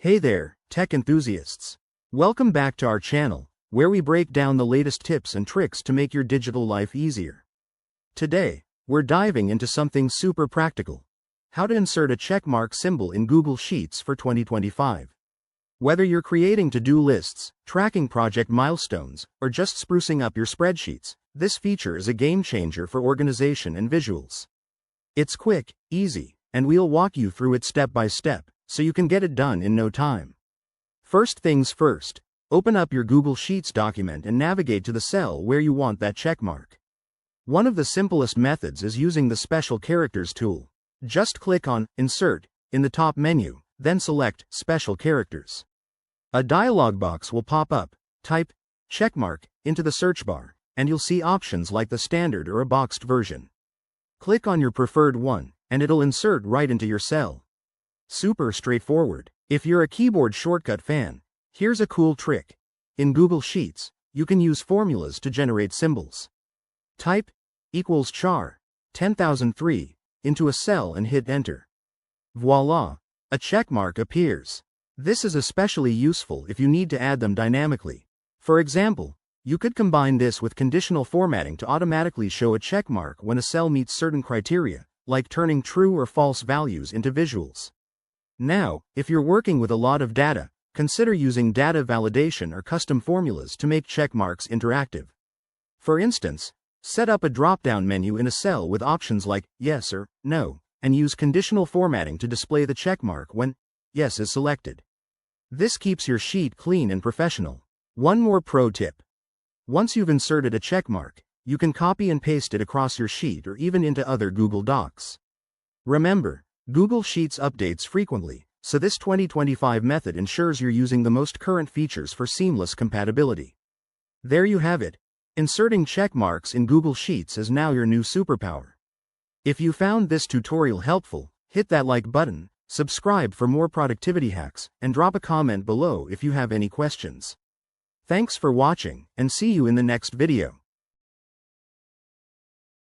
Hey there, tech enthusiasts. Welcome back to our channel, where we break down the latest tips and tricks to make your digital life easier. Today, we're diving into something super practical: how to insert a checkmark symbol in Google Sheets for 2025. Whether you're creating to-do lists, tracking project milestones, or just sprucing up your spreadsheets, this feature is a game changer for organization and visuals. It's quick, easy, and we'll walk you through it step by step, so you can get it done in no time. First things first, open up your Google Sheets document and navigate to the cell where you want that checkmark. One of the simplest methods is using the Special Characters tool. Just click on Insert in the top menu, then select Special Characters. A dialog box will pop up. Type checkmark into the search bar, and you'll see options like the standard or a boxed version. Click on your preferred one, and it'll insert right into your cell. Super straightforward. If you're a keyboard shortcut fan, here's a cool trick. In Google Sheets, you can use formulas to generate symbols. Type =char 10,003 into a cell and hit enter. Voila! A checkmark appears. This is especially useful if you need to add them dynamically. For example, you could combine this with conditional formatting to automatically show a checkmark when a cell meets certain criteria, like turning true or false values into visuals. Now, if you're working with a lot of data, consider using data validation or custom formulas to make checkmarks interactive. For instance, set up a drop-down menu in a cell with options like yes or no, and use conditional formatting to display the checkmark when yes is selected. This keeps your sheet clean and professional. One more pro tip. Once you've inserted a checkmark, you can copy and paste it across your sheet or even into other Google Docs. Remember, Google Sheets updates frequently, so this 2025 method ensures you're using the most current features for seamless compatibility. There you have it. Inserting checkmarks in Google Sheets is now your new superpower. If you found this tutorial helpful, hit that like button, subscribe for more productivity hacks, and drop a comment below if you have any questions. Thanks for watching, and see you in the next video.